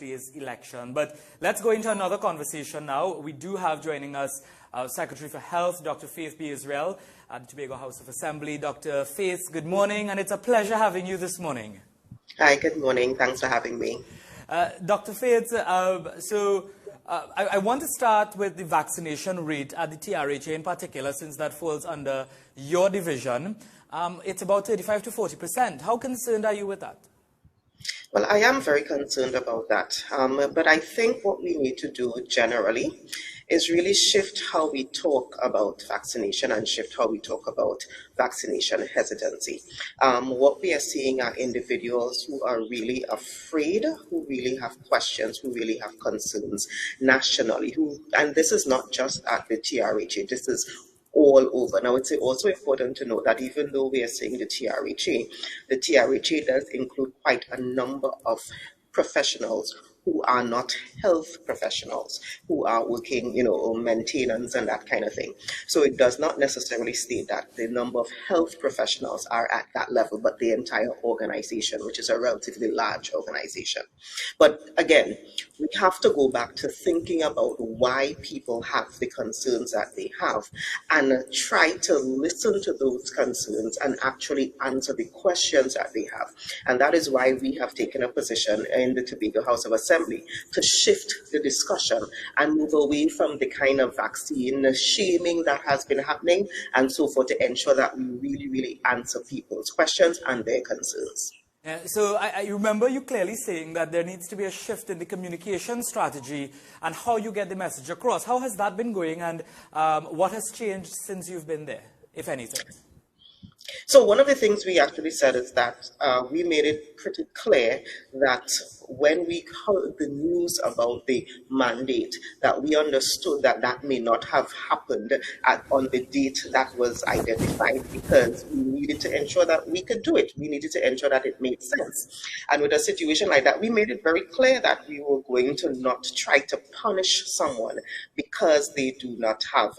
Wednesday's election. But let's go into another conversation now. We do have joining us Secretary for Health, Dr. Faith B. Israel, at the Tobago House of Assembly. Dr. Faith, good morning, and it's a pleasure having you this morning. Hi, good morning. Thanks for having me. Dr. Faith, I want to start with the vaccination rate at the TRHA in particular, since that falls under your division. It's about 35 to 40%. How concerned are you with that? Well, I am very concerned about that. But I think what we need to do generally is really shift how we talk about vaccination and shift how we talk about vaccination hesitancy. What we are seeing are individuals who are really afraid, who really have questions, who really have concerns nationally. And this is not just at the TRHA, this is all over. Now, it's also important to note that even though we are saying the TRHA does include quite a number of professionals who are not health professionals, who are working, on maintenance and that kind of thing. So it does not necessarily state that the number of health professionals are at that level, but the entire organization, which is a relatively large organization. But again, we have to go back to thinking about why people have the concerns that they have and try to listen to those concerns and actually answer the questions that they have. And that is why we have taken a position in the Tobago House of Assembly to shift the discussion and move away from the kind of vaccine shaming that has been happening and so forth, to ensure that we really answer people's questions and their concerns. So I remember you clearly saying that there needs to be a shift in the communication strategy and how you get the message across. How has that been going, and what has changed since you've been there, if anything? So one of the things we actually said is that we made it pretty clear that when we heard the news about the mandate, that we understood that that may not have happened on the date that was identified, because we needed to ensure that we could do it. We needed to ensure that it made sense. And with a situation like that, we made it very clear that we were going to not try to punish someone because they do not have,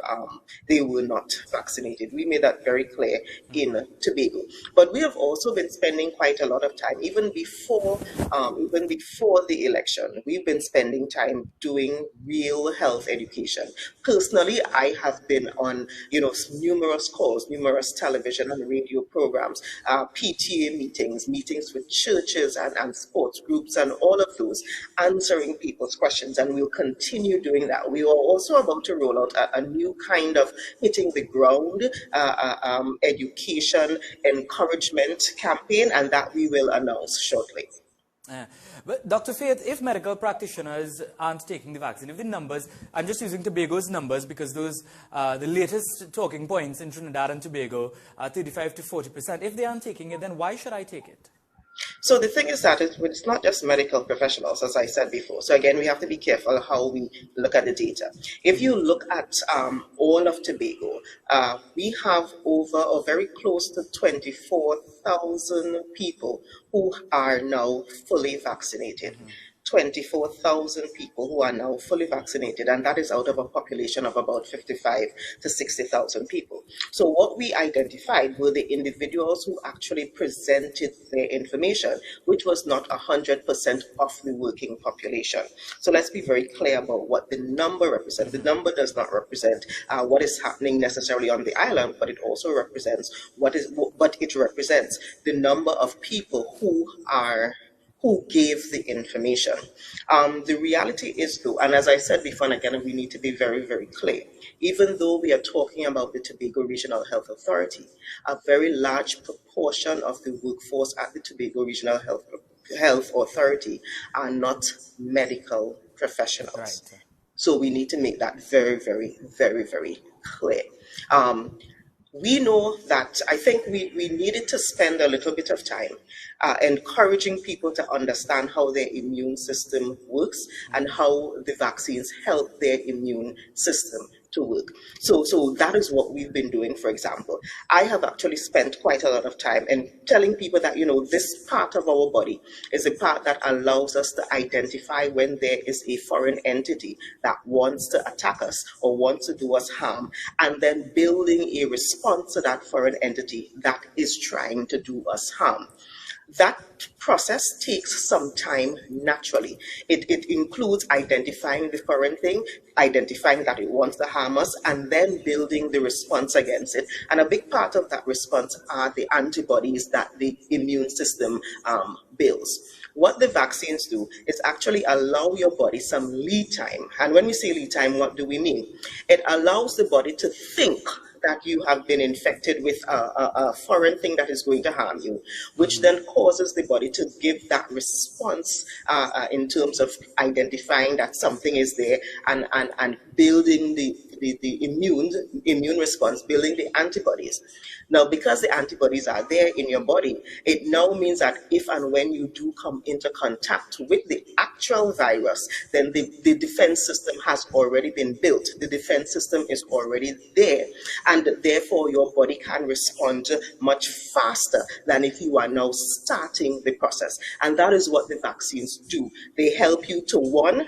they were not vaccinated. We made that very clear in Tobago. But we have also been spending quite a lot of time, even before the election, we've been spending time doing real health education. Personally, I have been on, numerous calls, numerous television and radio programs, PTA meetings with churches and sports groups and all of those, answering people's questions, and we'll continue doing that. We are also about to roll out a new kind of hitting the ground education encouragement campaign, and that we will announce shortly. But Dr. Faith, if medical practitioners aren't taking the vaccine, if the numbers, I'm just using Tobago's numbers because those the latest talking points in Trinidad and Tobago are 35 to 40%. If they aren't taking it, then why should I take it? So the thing is that it's not just medical professionals, as I said before. So again, we have to be careful how we look at the data. If you look at all of Tobago, we have over or very close to 24,000 people who are now fully vaccinated. 24,000 people who are now fully vaccinated, and that is out of a population of about 55 to 60,000 people. So what we identified were the individuals who actually presented their information, which was not 100% of the working population. So let's be very clear about what the number represents. The number does not represent what is happening necessarily on the island, but it also represents it represents the number of people who gave the information. The reality is, though, and as I said before, and again, we need to be very clear, even though we are talking about the Tobago Regional Health Authority, a very large proportion of the workforce at the Tobago Regional Health Authority are not medical professionals. Right. So we need to make that very clear. We know that I think we needed to spend a little bit of time encouraging people to understand how their immune system works and how the vaccines help their immune system to work. So that is what we've been doing. For example, I have actually spent quite a lot of time in telling people that, this part of our body is a part that allows us to identify when there is a foreign entity that wants to attack us or wants to do us harm, and then building a response to that foreign entity that is trying to do us harm. That process takes some time naturally. It includes identifying the foreign thing, identifying that it wants to harm us, and then building the response against it. And a big part of that response are the antibodies that the immune system builds. What the vaccines do is actually allow your body some lead time. And when we say lead time, what do we mean? It allows the body to think that you have been infected with a foreign thing that is going to harm you, which then causes the body to give that response in terms of identifying that something is there and building the immune response, building the antibodies. Now, because the antibodies are there in your body, it now means that if and when you do come into contact with the actual virus, then the defense system has already been built. The defense system is already there, and therefore your body can respond much faster than if you are now starting the process. And that is what the vaccines do. They help you to, one,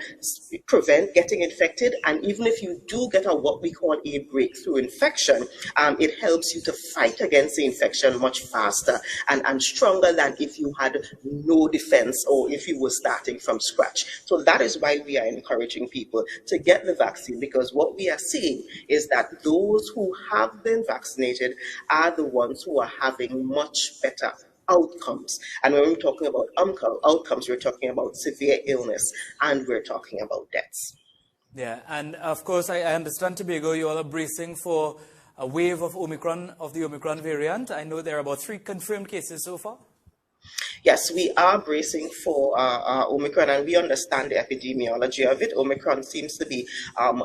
prevent getting infected, and even if you do get what we call a breakthrough infection, it helps you to fight against the infection much faster and stronger than if you had no defense or if you were starting from scratch. So that is why we are encouraging people to get the vaccine, because what we are seeing is that those who have been vaccinated are the ones who are having much better outcomes. And when we're talking about outcomes, we're talking about severe illness and we're talking about deaths. Yeah, and of course, I understand, Tobago, you all are bracing for a wave of Omicron, of the Omicron variant. I know there are about 3 confirmed cases so far. Yes, we are bracing for Omicron, and we understand the epidemiology of it. Omicron seems to be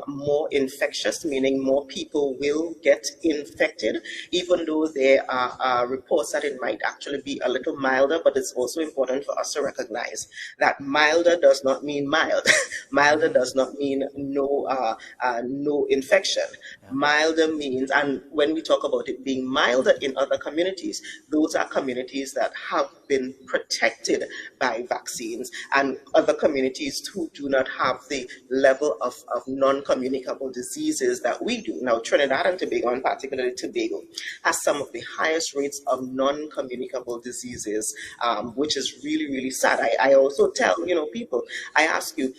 more infectious, meaning more people will get infected, even though there are reports that it might actually be a little milder. But it's also important for us to recognize that milder does not mean mild. Milder does not mean no infection. Yeah. Milder means, and when we talk about it being milder in other communities, those are communities that have been protected by vaccines, and other communities who do not have the level of non-communicable diseases that we do. Now, Trinidad and Tobago, and particularly Tobago, has some of the highest rates of non-communicable diseases, which is really, really sad. I also tell people, I ask you,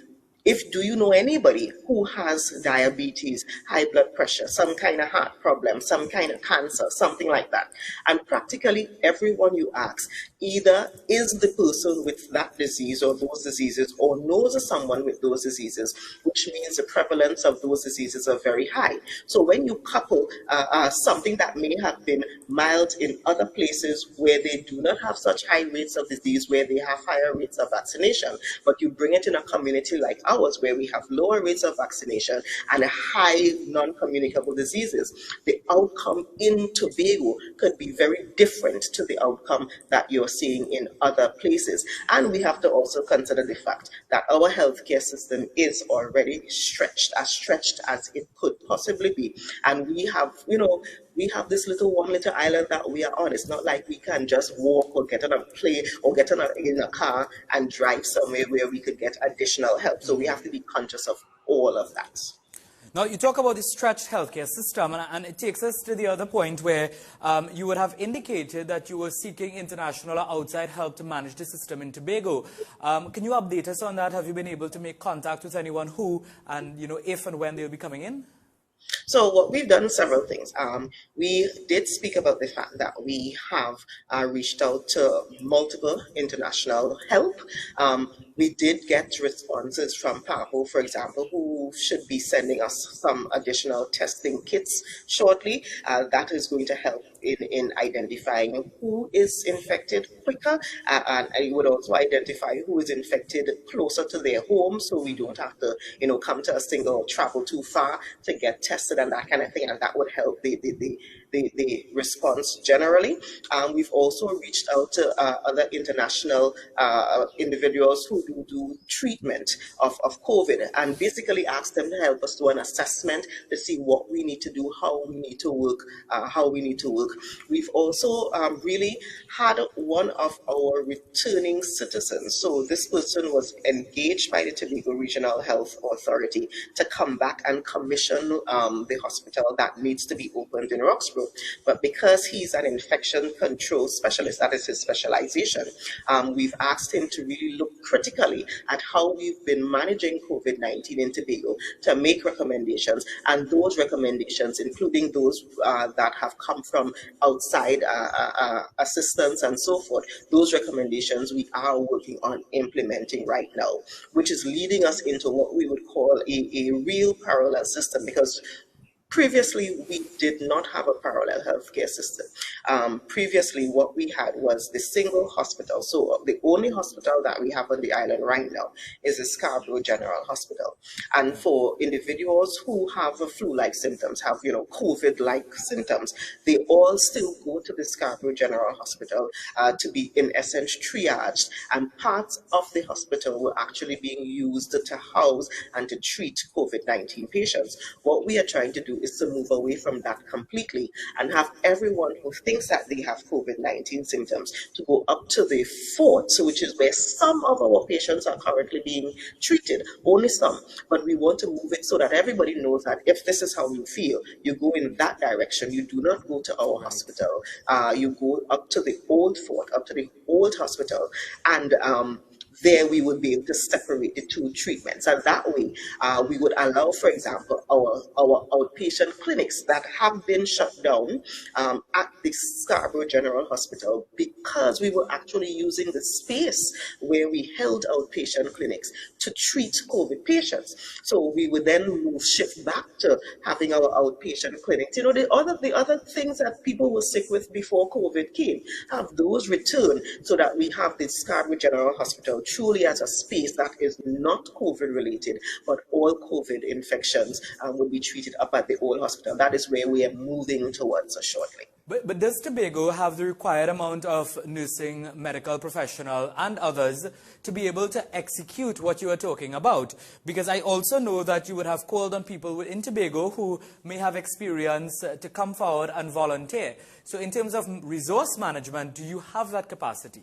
do you know anybody who has diabetes, high blood pressure, some kind of heart problem, some kind of cancer, something like that? And practically everyone you ask either is the person with that disease or those diseases, or knows of someone with those diseases, which means the prevalence of those diseases are very high. So when you couple something that may have been mild in other places where they do not have such high rates of disease, where they have higher rates of vaccination, but you bring it in a community like ours, where we have lower rates of vaccination and a high non-communicable diseases, the outcome in Tobago could be very different to the outcome that you're seeing in other places. And we have to also consider the fact that our healthcare system is already stretched as it could possibly be. And we have, we have this one little island that we are on. It's not like we can just walk or get on a plane or get in a car and drive somewhere where we could get additional help. So we have to be conscious of all of that. Now, you talk about the stretched healthcare system, and it takes us to the other point where you would have indicated that you were seeking international or outside help to manage the system in Tobago. Can you update us on that? Have you been able to make contact with anyone who, and if and when they'll be coming in? So what we've done several things. We did speak about the fact that we have reached out to multiple international help. We did get responses from PAHO, for example, who should be sending us some additional testing kits shortly. That is going to help in identifying who is infected quicker, and it would also identify who is infected closer to their home, so we don't have to, come to a single travel too far to get tested and that kind of thing, and that would help the response generally. We've also reached out to other international individuals who do treatment of COVID, and basically asked them to help us do an assessment to see what we need to do, how we need to work. We've also really had one of our returning citizens. So this person was engaged by the Tobago Regional Health Authority to come back and commission the hospital that needs to be opened in Roxborough. But because he's an infection control specialist, that is his specialization, we've asked him to really look critically at how we've been managing COVID-19 in Tobago to make recommendations, and those recommendations, including those that have come from outside assistance and so forth, those recommendations we are working on implementing right now, which is leading us into what we would call a real parallel system, because previously, we did not have a parallel healthcare system. Previously, what we had was the single hospital. So the only hospital that we have on the island right now is the Scarborough General Hospital. And for individuals who have flu-like symptoms, have COVID-like symptoms, they all still go to the Scarborough General Hospital to be, in essence, triaged. And parts of the hospital were actually being used to house and to treat COVID-19 patients. What we are trying to do is to move away from that completely and have everyone who thinks that they have COVID-19 symptoms to go up to the fort, which is where some of our patients are currently being treated, only some. But we want to move it so that everybody knows that if this is how you feel, you go in that direction. You do not go to our hospital. You go up to the old fort, up to the old hospital, and there we would be able to separate the two treatments. And that way, we would allow, for example, our outpatient clinics that have been shut down at the Scarborough General Hospital, because we were actually using the space where we held outpatient clinics to treat COVID patients. So we would then shift back to having our outpatient clinics. The other things that people were sick with before COVID came, have those return so that we have the Scarborough General Hospital truly as a space that is not COVID related, but all COVID infections will be treated up at the old hospital. That is where we are moving towards shortly. But does Tobago have the required amount of nursing, medical professional and others to be able to execute what you are talking about? Because I also know that you would have called on people in Tobago who may have experience to come forward and volunteer. So in terms of resource management, do you have that capacity?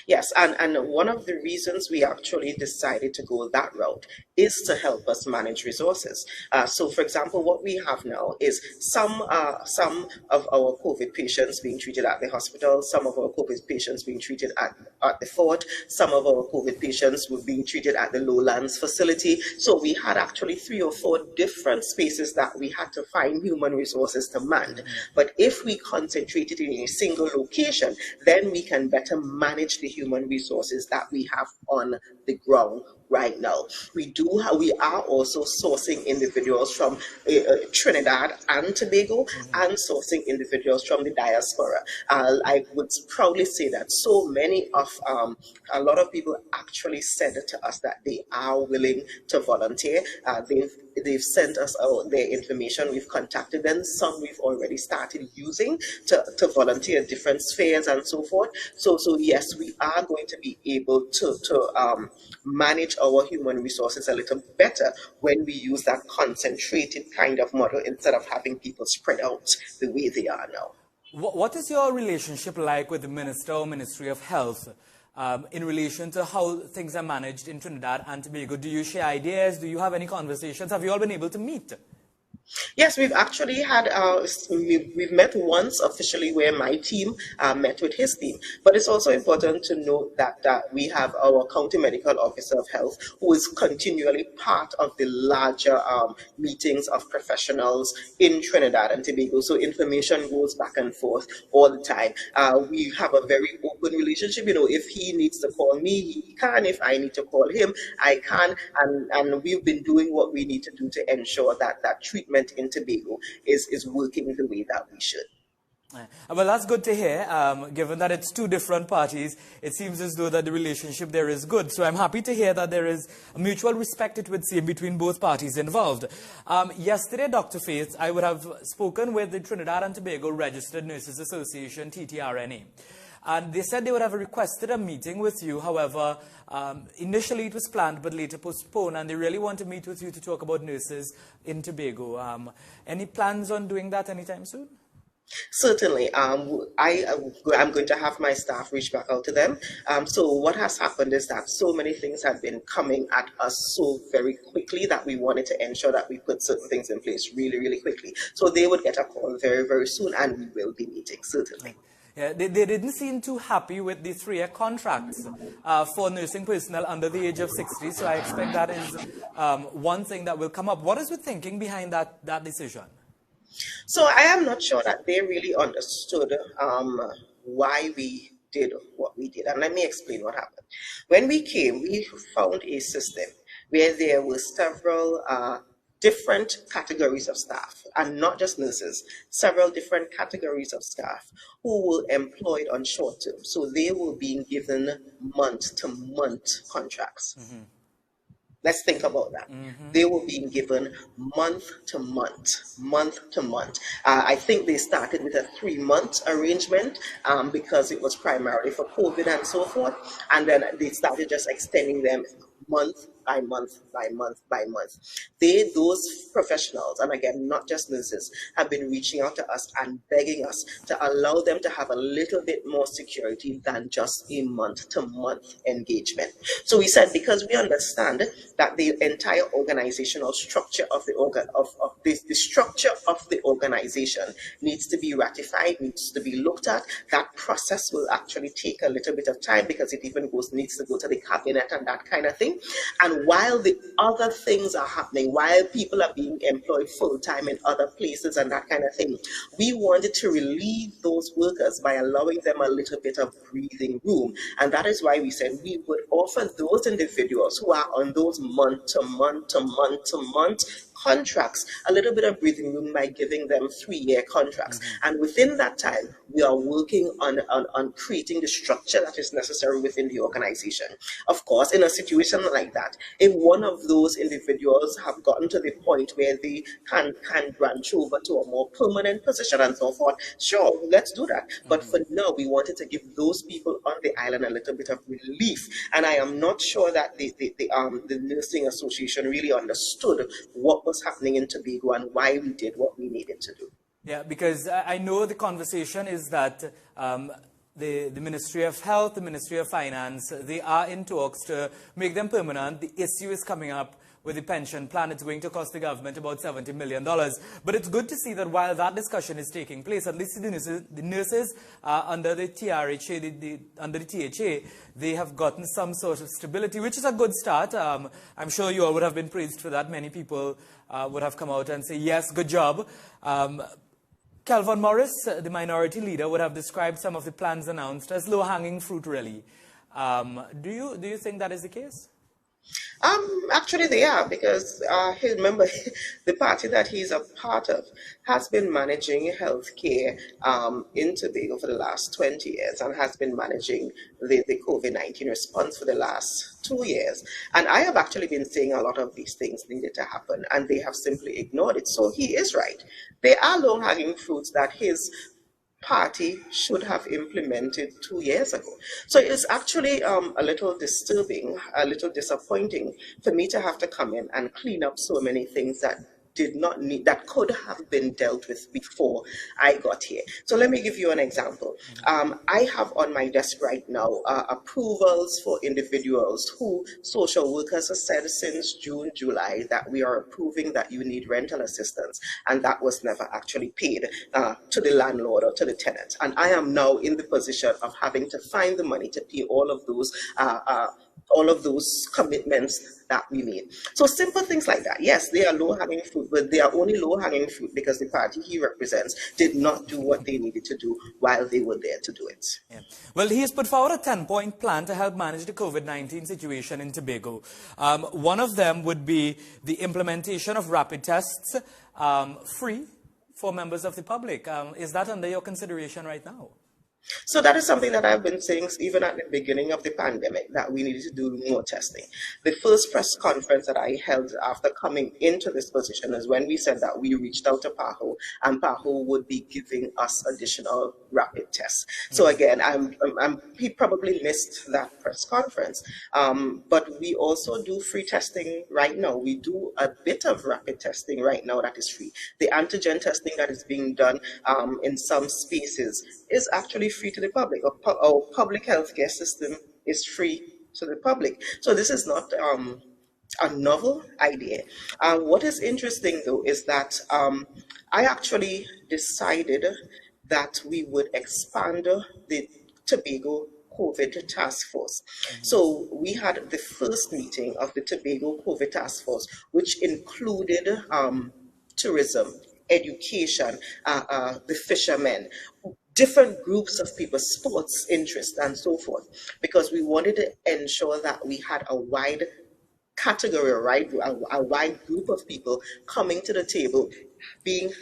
Yes, and one of the reasons we actually decided to go that route is to help us manage resources. So, for example, what we have now is some of our COVID patients being treated at the hospital, some of our COVID patients being treated at the fort, some of our COVID patients were being treated at the Lowlands facility. So we had actually 3 or 4 different spaces that we had to find human resources to man. But if we concentrated in a single location, then we can better manage the human resources that we have on the ground right now. We are also sourcing individuals from Trinidad and Tobago and sourcing individuals from the diaspora. I would proudly say that a lot of people actually said to us that they are willing to volunteer. They've sent us their information. We've contacted them. Some we've already started using to volunteer in different spheres and so forth. So yes, we are going to be able to manage our human resources a little better when we use that concentrated kind of model instead of having people spread out the way they are now. What is your relationship like with the Minister or Ministry of Health in relation to how things are managed in Trinidad and Tobago? Do you share ideas? Do you have any conversations? Have you all been able to meet? Yes, we've actually had, we've met once officially where my team met with his team. But it's also important to note that we have our County Medical Officer of Health, who is continually part of the larger meetings of professionals in Trinidad and Tobago. So information goes back and forth all the time. We have a very open relationship. If he needs to call me, he can. If I need to call him, I can. And we've been doing what we need to do to ensure that that treatment in Tobago is working the way that we should. Well, that's good to hear. Given that it's 2 different parties, it seems as though that the relationship there is good. So I'm happy to hear that there is a mutual respect, it would seem, between both parties involved. Yesterday, Dr. Faith, I would have spoken with the Trinidad and Tobago Registered Nurses Association, TTRNA. And they said they would have requested a meeting with you. However, initially it was planned, but later postponed. And they really want to meet with you to talk about nurses in Tobago. Any plans on doing that anytime soon? Certainly. I'm going to have my staff reach back out to them. So what has happened is that so many things have been coming at us so very quickly that we wanted to ensure that we put certain things in place really, really quickly. So they would get a call very, very soon, and we will be meeting, certainly. Yeah, they didn't seem too happy with the 3-year contracts for nursing personnel under the age of 60. So I expect that is one thing that will come up. What is the thinking behind that decision? So I am not sure that they really understood why we did what we did. And let me explain what happened. When we came, we found a system where there were several different categories of staff, and not just nurses, several different categories of staff who were employed on short term. So they were being given month-to-month contracts. Mm-hmm. Let's think about that. Mm-hmm. They were being given month to month. I think they started with a 3-month arrangement because it was primarily for COVID and so forth. And then they started just extending them month by month by month by month. Those professionals, and again, not just nurses, have been reaching out to us and begging us to allow them to have a little bit more security than just a month-to-month engagement. So we said, because we understand that the entire organizational structure of the structure of the organization needs to be ratified, needs to be looked at. That process will actually take a little bit of time because it even needs to go to the cabinet and that kind of thing. And while the other things are happening, while people are being employed full-time in other places and that kind of thing, we wanted to relieve those workers by allowing them a little bit of breathing room. And that is why we said we would offer those individuals who are on those month-to-month contracts a little bit of breathing room by giving them 3-year contracts. Mm-hmm. And within that time, we are working on creating the structure that is necessary within the organization. Of course, in a situation like that, if one of those individuals have gotten to the point where they can branch over to a more permanent position and so forth, sure, let's do that. Mm-hmm. But for now, we wanted to give those people on the island a little bit of relief. And I am not sure that the Nursing Association really understood what was happening in Tobago and why we did what we needed to do. Yeah, because I know the conversation is that the Ministry of Health, the Ministry of Finance, they are in talks to make them permanent. The issue is coming up with the pension plan. It's going to cost the government about $70 million. But it's good to see that while that discussion is taking place, at least the nurses under the TRHA, under the THA, they have gotten some sort of stability, which is a good start. I'm sure you all would have been praised for that. Many people would have come out and say, yes, good job. Kelvin Morris, the minority leader, would have described some of the plans announced as low-hanging fruit, really. Do you think that is the case? Actually, they are, because remember, the party that he's a part of has been managing healthcare in Tobago for the last 20 years and has been managing the COVID-19 response for the last 2 years. And I have actually been saying a lot of these things needed to happen, and they have simply ignored it. So he is right. There are low-hanging fruits that his party should have implemented 2 years ago. So it's actually a little disturbing, a little disappointing for me to have to come in and clean up so many things that that could have been dealt with before I got here. So let me give you an example. I have on my desk right now approvals for individuals who social workers have said since June, July that we are approving that you need rental assistance, and that was never actually paid to the landlord or to the tenant. And I am now in the position of having to find the money to pay all of those commitments that we made. So simple things like that. Yes, they are low-hanging fruit, but they are only low-hanging fruit because the party he represents did not do what they needed to do while they were there to do it. Yeah. Well, he has put forward a 10-point plan to help manage the COVID-19 situation in Tobago. One of them would be the implementation of rapid tests free for members of the public. Is that under your consideration right now? So that is something that I've been saying even at the beginning of the pandemic, that we needed to do more testing. The first press conference that I held after coming into this position is when we said that we reached out to PAHO and PAHO would be giving us additional rapid tests. So again, he probably missed that press conference, but we also do free testing right now. We do a bit of rapid testing right now that is free. The antigen testing that is being done in some spaces is actually free to the public. Our public healthcare system is free to the public. So this is not a novel idea. What is interesting though is that I actually decided that we would expand the Tobago COVID task force. So we had the first meeting of the Tobago COVID task force, which included tourism, education, the fishermen, different groups of people, sports interest, and so forth, because we wanted to ensure that we had a wide category, a wide group of people coming to the table,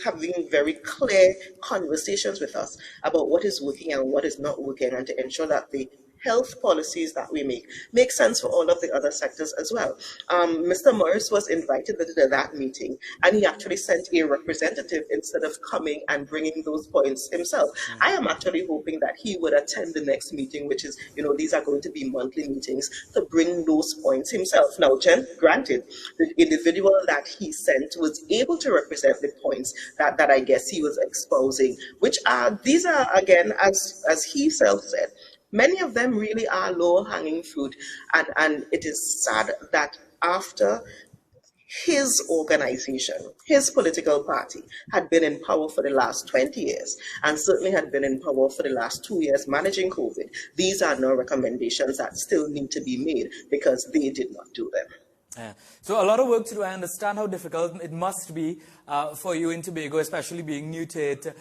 having very clear conversations with us about what is working and what is not working, and to ensure that the health policies that we make sense for all of the other sectors as well. Mr. Morris was invited to that meeting, and he actually sent a representative instead of coming and bringing those points himself. I am actually hoping that he would attend the next meeting, which is, these are going to be monthly meetings, to bring those points himself. Now, granted, the individual that he sent was able to represent the points that I guess he was espousing, which these are, again, as he self said, many of them really are low-hanging fruit, and it is sad that after his organization, his political party, had been in power for the last 20 years, and certainly had been in power for the last 2 years managing COVID, these are now recommendations that still need to be made because they did not do them. Yeah. So a lot of work to do. I understand how difficult it must be for you in Tobago, especially being new to it,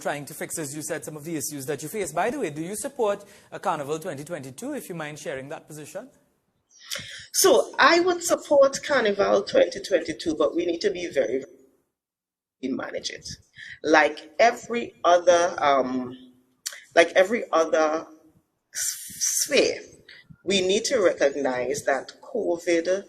trying to fix, as you said, some of the issues that you face. By the way, do you support Carnival 2022, if you mind sharing that position? So I would support Carnival 2022, but we need to be very, very manage it. Like every other sphere, we need to recognize that COVID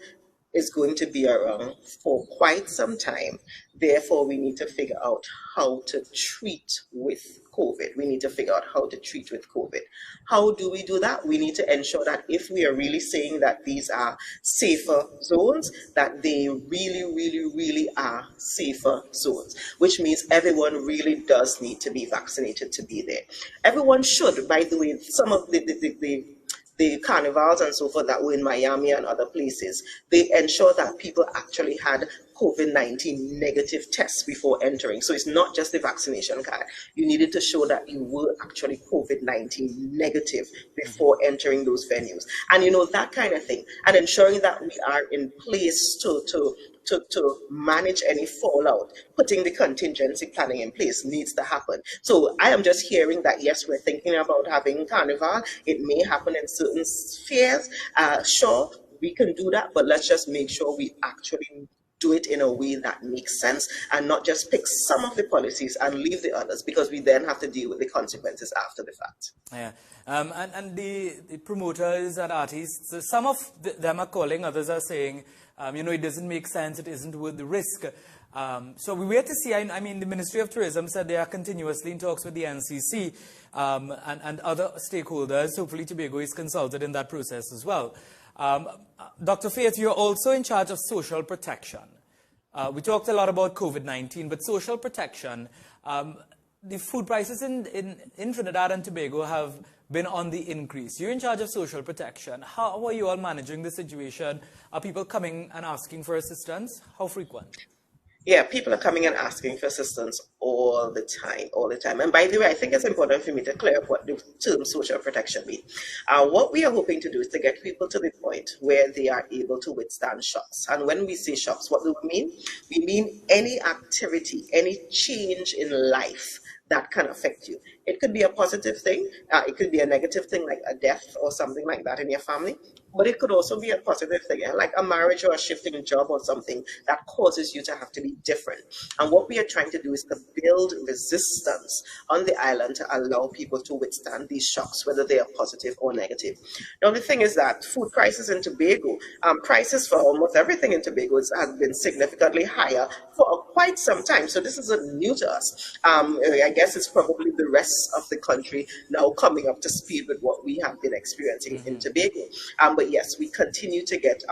is going to be around for quite some time. Therefore, we need to figure out how to treat with COVID. We need to figure out how to treat with COVID. How do we do that? We need to ensure that if we are really saying that these are safer zones, that they really, really, really are safer zones, which means everyone really does need to be vaccinated to be there. Everyone should, by the way. Some of the carnivals and so forth that were in Miami and other places, they ensure that people actually had COVID-19 negative tests before entering. So it's not just the vaccination card. You needed to show that you were actually COVID-19 negative before entering those venues. And that kind of thing. And ensuring that we are in place to manage any fallout, putting the contingency planning in place needs to happen. So I am just hearing that, yes, we're thinking about having Carnival. It may happen in certain spheres. Sure, we can do that, but let's just make sure we actually do it in a way that makes sense and not just pick some of the policies and leave the others, because we then have to deal with the consequences after the fact. Yeah. And the promoters and artists, some of them are calling, others are saying, it doesn't make sense, it isn't worth the risk. So we wait to see. I mean, the Ministry of Tourism said they are continuously in talks with the NCC and other stakeholders. Hopefully Tobago is consulted in that process as well. Dr. Faith, you're also in charge of social protection. We talked a lot about COVID-19, but social protection, the food prices in Trinidad and Tobago have been on the increase. You're in charge of social protection. How are you all managing the situation? Are people coming and asking for assistance? How frequent? Yeah, people are coming and asking for assistance all the time. And by the way, I think it's important for me to clear up what the term social protection means. What we are hoping to do is to get people to the point where they are able to withstand shocks. And when we say shocks, what do we mean? We mean any activity, any change in life that can affect you. It could be a positive thing. It could be a negative thing, like a death or something like that in your family. But it could also be a positive thing, like a marriage or a shifting job or something that causes you to have to be different. And what we are trying to do is to build resistance on the island to allow people to withstand these shocks, whether they are positive or negative. Now, the thing is that food prices in Tobago, prices for almost everything in Tobago has been significantly higher for quite some time. So this isn't new to us. I guess it's probably the rest of the country now coming up to speed with what we have been experiencing in Tobago. But yes, we continue to get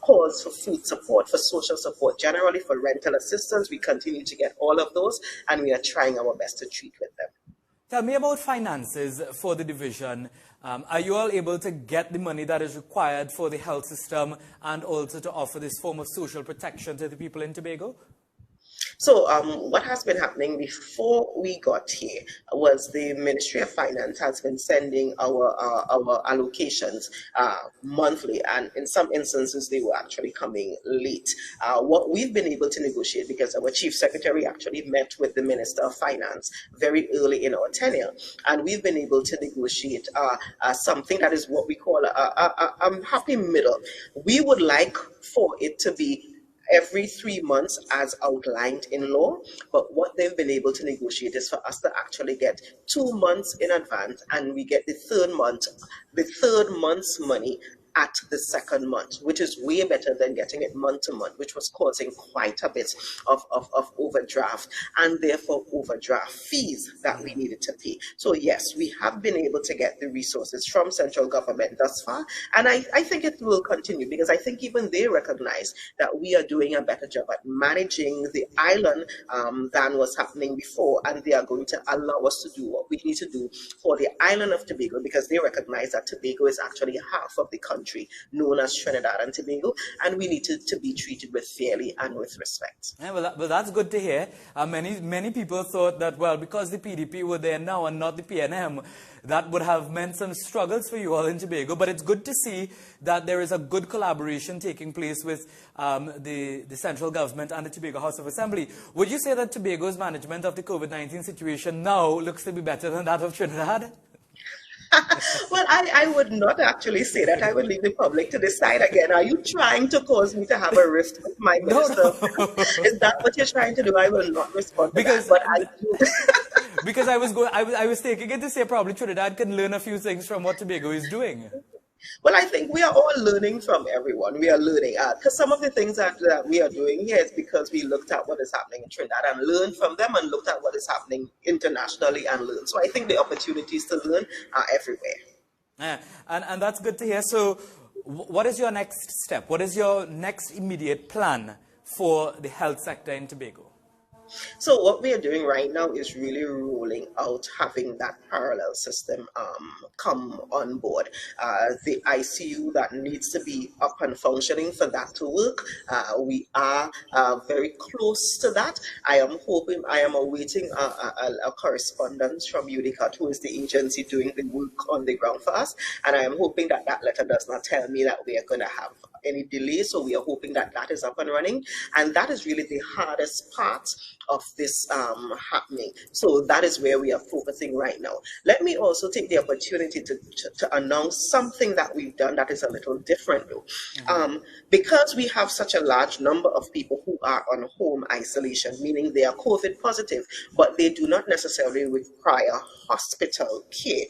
calls for food support, for social support, generally for rental assistance. We continue to get all of those, and we are trying our best to treat with them. Tell me about finances for the division. Are you all able to get the money that is required for the health system and also to offer this form of social protection to the people in Tobago? So what has been happening before we got here was the Ministry of Finance has been sending our allocations monthly, and in some instances they were actually coming late. What we've been able to negotiate, because our Chief Secretary actually met with the Minister of Finance very early in our tenure, and we've been able to negotiate something that is what we call a happy middle. We would like for it to be every 3 months as outlined in law, but what they've been able to negotiate is for us to actually get 2 months in advance, and we get the third month's money at the second month, which is way better than getting it month to month, which was causing quite a bit of overdraft, and therefore overdraft fees that we needed to pay. So yes, we have been able to get the resources from central government thus far, and I think it will continue, because I think even they recognize that we are doing a better job at managing the island than was happening before, and they are going to allow us to do what we need to do for the island of Tobago, because they recognize that Tobago is actually half of the country known as Trinidad and Tobago, and we need to be treated with fairly and with respect. Yeah, well, that's good to hear. Many people thought that, well, because the PDP were there now and not the PNM, that would have meant some struggles for you all in Tobago. But it's good to see that there is a good collaboration taking place with the central government and the Tobago House of Assembly. Would you say that Tobago's management of the COVID-19 situation now looks to be better than that of Trinidad? Well, I would not actually say that. I would leave the public to decide again. Are you trying to cause me to have a rift with my minister? No. Is that what you're trying to do? I will not respond to that, but I do. Because I was taking it to say probably Trinidad can learn a few things from what Tobago is doing. Well, I think we are all learning from everyone. We are learning because some of the things that we are doing here is because we looked at what is happening in Trinidad and learned from them, and looked at what is happening internationally and learned. So I think the opportunities to learn are everywhere. Yeah, and that's good to hear. So what is your next step? What is your next immediate plan for the health sector in Tobago? So what we are doing right now is really rolling out, having that parallel system come on board. The ICU that needs to be up and functioning for that to work. We are very close to that. I am awaiting a correspondence from UNICUT, who is the agency doing the work on the ground for us. And I am hoping that that letter does not tell me that we are going to have any delay. So we are hoping that that is up and running. And that is really the hardest part of this happening. So that is where we are focusing right now. Let me also take the opportunity to announce something that we've done that is a little different though. Because we have such a large number of people who are on home isolation, meaning they are COVID positive, but they do not necessarily require hospital care.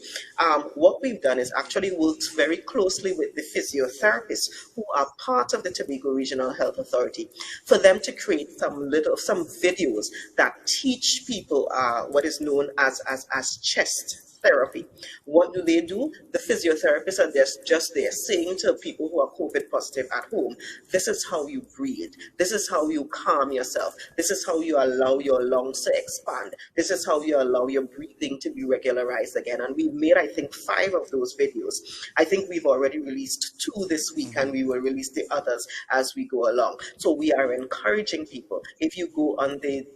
What we've done is actually worked very closely with the physiotherapists who are part of the Tobago Regional Health Authority, for them to create some videos that teach people what is known as chest therapy. What do? The physiotherapists are just there saying to people who are COVID positive at home, this is how you breathe. This is how you calm yourself. This is how you allow your lungs to expand. This is how you allow your breathing to be regularized again. And we made, I think, 5 of those videos. I think we've already released 2 this week, and we will release the others as we go along. So we are encouraging people, if you go on the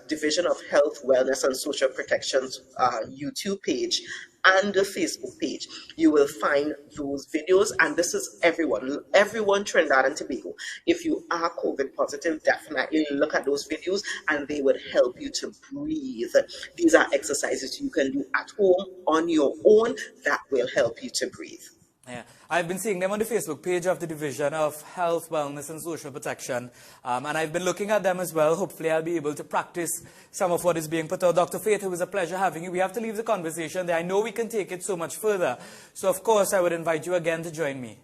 Division of Health, Wellness and Social Protection's YouTube page, and the Facebook page, you will find those videos. And this is everyone Trinidad and Tobago. If you are COVID positive, definitely look at those videos and they would help you to breathe. These are exercises you can do at home on your own that will help you to breathe. Yeah, I've been seeing them on the Facebook page of the Division of Health, Wellness and Social Protection, and I've been looking at them as well. Hopefully I'll be able to practice some of what is being put out. Dr. Faith, it was a pleasure having you. We have to leave the conversation there. I know we can take it so much further. So of course I would invite you again to join me.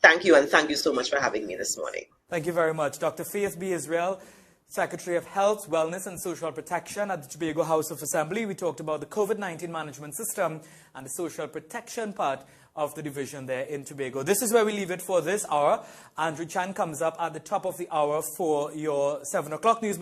Thank you, and thank you so much for having me this morning. Thank you very much. Dr. Faith B. Israel, Secretary of Health, Wellness and Social Protection at the Tobago House of Assembly. We talked about the COVID-19 management system and the social protection part of the division there in Tobago. This is where we leave it for this hour. Andrew Chan comes up at the top of the hour for your 7 o'clock news.